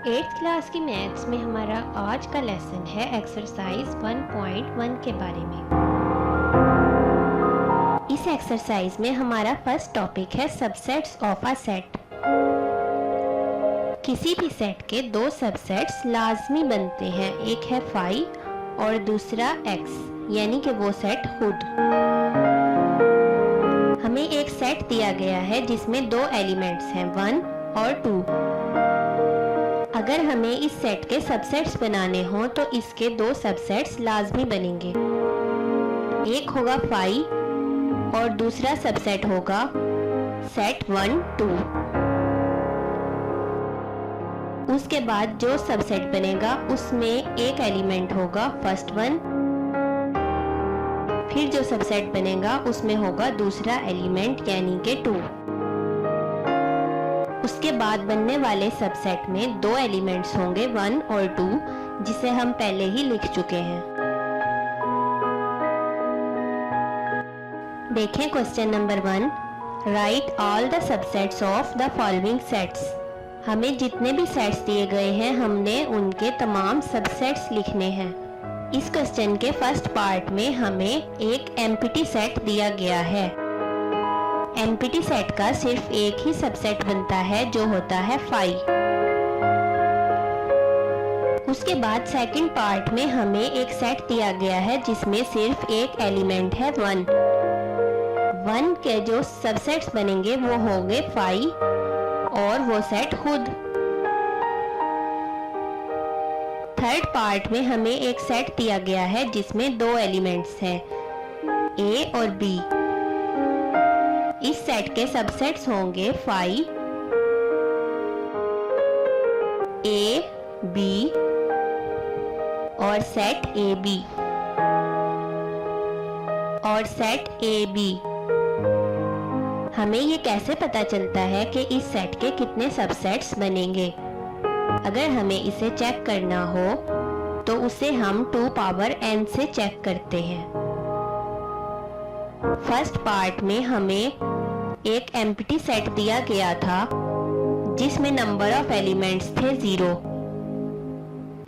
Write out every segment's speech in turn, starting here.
8th class की maths में हमारा आज का लेसन है एक्सरसाइज 1.1 के बारे में। इस एक्सरसाइज में हमारा फर्स्ट टॉपिक है सबसेट्स ऑफ अ सेट। किसी भी सेट के दो सबसेट्स लाजमी बनते हैं, एक है फाई और दूसरा एक्स, यानी कि वो सेट खुद। हमें एक सेट दिया गया है जिसमें दो एलिमेंट्स हैं 1 और 2। अगर हमें इस सेट के सबसेट्स बनाने हों तो इसके दो सबसेट्स लाजमी बनेंगे, एक होगा फाई और दूसरा सबसेट होगा सेट 1 2। उसके बाद जो सबसेट बनेगा उसमें एक एलिमेंट होगा फर्स्ट वन, फिर जो सबसेट बनेगा उसमें होगा दूसरा एलिमेंट यानी कि 2। उसके बाद बनने वाले सबसेट में दो एलिमेंट्स होंगे 1 और 2, जिसे हम पहले ही लिख चुके हैं। देखें question number 1, right all the subsets of the following sets. हमें जितने भी सेट्स दिए गए हैं हमने उनके तमाम सबसेट्स लिखने हैं। इस क्वेश्चन के फर्स्ट पार्ट में हमें एक एम्प्टी सेट दिया गया है। एम्प्टी सेट का सिर्फ एक ही सबसेट बनता है जो होता है फाई। उसके बाद सेकंड पार्ट में हमें एक सेट दिया गया है जिसमें सिर्फ एक एलिमेंट है 1। 1 के जो सबसेट्स बनेंगे वो होंगे फाई और वो सेट खुद। थर्ड पार्ट में हमें एक सेट दिया गया है जिसमें दो एलिमेंट्स हैं ए और बी। इस सेट के सबसेट्स होंगे फाई ए बी और सेट ए बी और सेट ए बी। हमें ये कैसे पता चलता है कि इस सेट के कितने सबसेट्स बनेंगे? अगर हमें इसे चेक करना हो तो उसे हम 2 पावर n से चेक करते हैं। फर्स्ट पार्ट में हमें एक एम्प्टी सेट दिया गया था जिसमें नंबर ऑफ एलिमेंट्स थे 0।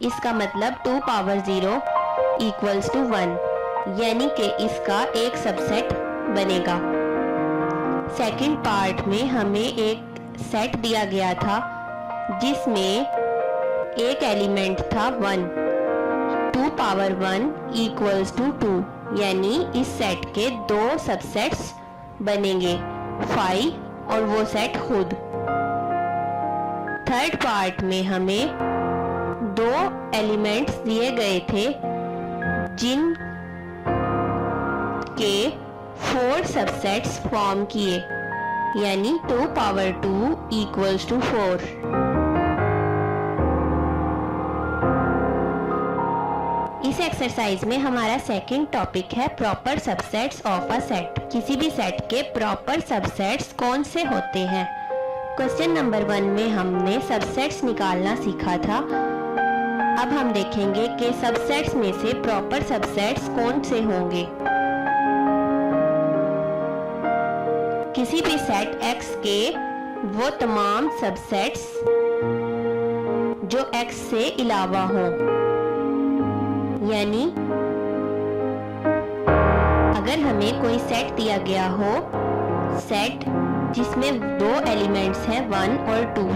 इसका मतलब 2 पावर 0 इक्वल्स टू 1, यानी कि इसका एक सबसेट बनेगा। सेकंड पार्ट में हमें एक सेट दिया गया था जिसमें एक एलिमेंट था 1। 2 पावर 1 इक्वल्स टू 2, यानी इस सेट के दो सबसेट्स बनेंगे फाई और वो सेट खुद। थर्ड पार्ट में हमें दो एलिमेंट्स दिए गए थे जिन के 4 सबसेट्स फॉर्म किए, यानी 2 पावर 2 इक्वल्स टू 4। इस एक्सरसाइज में हमारा सेकंड टॉपिक है proper subsets of a set. किसी भी सेट के प्रॉपर सबसेट्स कौन से होते हैं? क्वेश्चन नंबर 1 में हमने सबसेट्स निकालना सीखा था। अब हम देखेंगे कि सबसेट्स में से प्रॉपर सबसेट्स कौन से होंगे। किसी भी सेट X के वो तमाम सबसेट्स जो X से अलावा हों, यानी अगर हमें कोई सेट दिया गया हो, सेट जिसमें दो एलिमेंट्स हैं 1 और 2,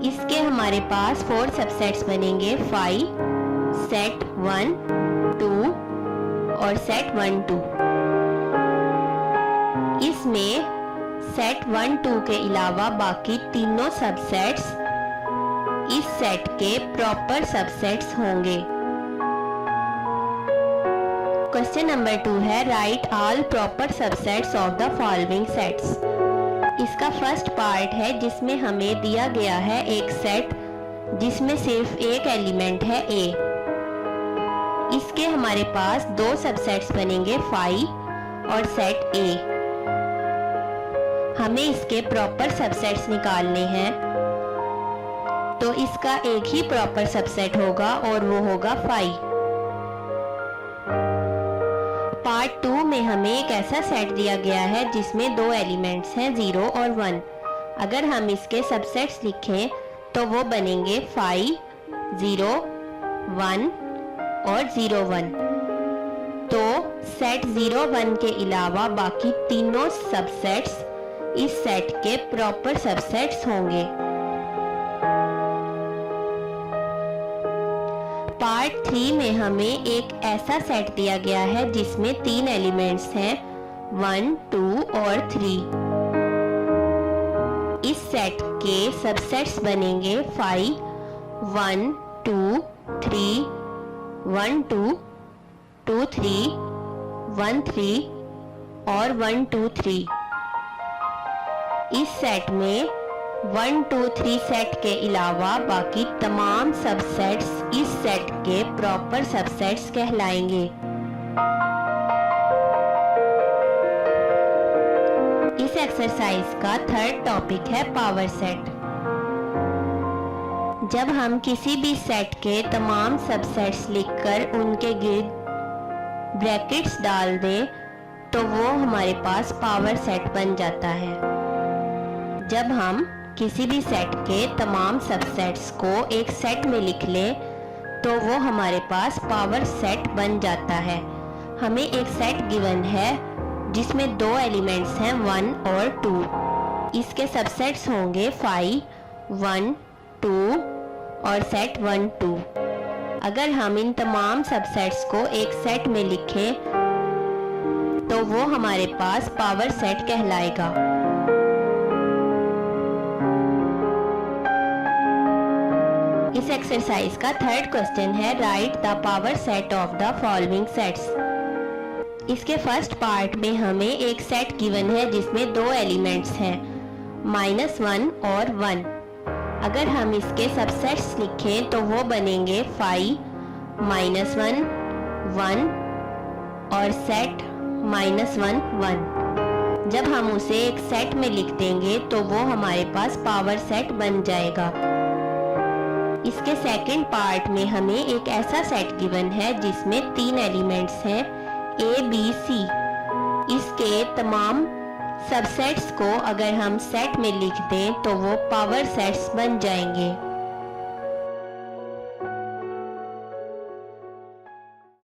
इसके हमारे पास 4 सबसेट्स बनेंगे फाई, सेट 1 2 और सेट 1 2। इसमें सेट 1 2 के अलावा बाकी तीनों सबसेट्स इस सेट के प्रॉपर सबसेट्स होंगे। क्वेश्चन नंबर 2 है right all proper subsets of the following sets. इसका फर्स्ट पार्ट है जिसमें हमें दिया गया है एक सेट जिसमें सिर्फ एक एलिमेंट है ए। इसके हमारे पास दो सबसेट्स बनेंगे फाई और सेट ए। हमें इसके प्रॉपर सबसेट्स निकालने हैं, तो इसका एक ही प्रॉपर सबसेट होगा और वो होगा फाई। पार्ट 2 में हमें एक ऐसा सेट दिया गया है जिसमें दो एलिमेंट्स हैं 0 और 1। अगर हम इसके सबसेट्स लिखें तो वो बनेंगे 5, 0, 1 और 0, 1। तो सेट 0, 1 के अलावा बाकी तीनों सबसेट्स इस सेट के प्रॉपर सबसेट्स होंगे। पार्ट 3 में हमें एक ऐसा सेट दिया गया है जिसमें 3 एलिमेंट्स हैं 1, 2 और 3। इस सेट के सबसेट्स बनेंगे 5, 1, 2, 3, 1, 2, 2, 3, 1, 3 और 1, 2, 3। इस सेट में 1, 2, 3 सेट के अलावा बाकी तमाम सबसेट्स इस सेट के प्रॉपर सबसेट्स कहलाएंगे। इस एक्सरसाइज का थर्ड टॉपिक है पावर सेट। जब हम किसी भी सेट के तमाम सबसेट्स लिखकर उनके गिर्द ब्रैकेट्स डाल दें तो वो हमारे पास पावर सेट बन जाता है। जब हम किसी भी सेट के तमाम सबसेट्स को एक सेट में लिख लें तो वो हमारे पास पावर सेट बन जाता है। हमें एक सेट गिवन है जिसमें 2 एलिमेंट्स हैं 1 और 2। इसके सबसेट्स होंगे 5, 1, 2 और सेट 1, 2। अगर हम इन तमाम सबसेट्स को एक सेट में लिखें तो वो हमारे पास पावर सेट कहलाएगा। इस एक्सरसाइज का थर्ड क्वेश्चन है right the power set of the following sets. इसके फर्स्ट पार्ट में हमें एक सेट गिवन है जिसमें 2 एलिमेंट्स हैं -1 और 1। अगर हम इसके सबसेट्स लिखें तो वो बनेंगे 5, -1, 1 और सेट -1, 1। जब हम उसे एक सेट में लिख देंगे तो वो हमारे पास पावर सेट बन जाएगा। इसके सेकंड पार्ट में हमें एक ऐसा सेट गिवन है जिसमें 3 एलिमेंट्स हैं A, B, C। इसके तमाम सबसेट्स को अगर हम सेट में लिख दें तो वो पावर सेट्स बन जाएंगे।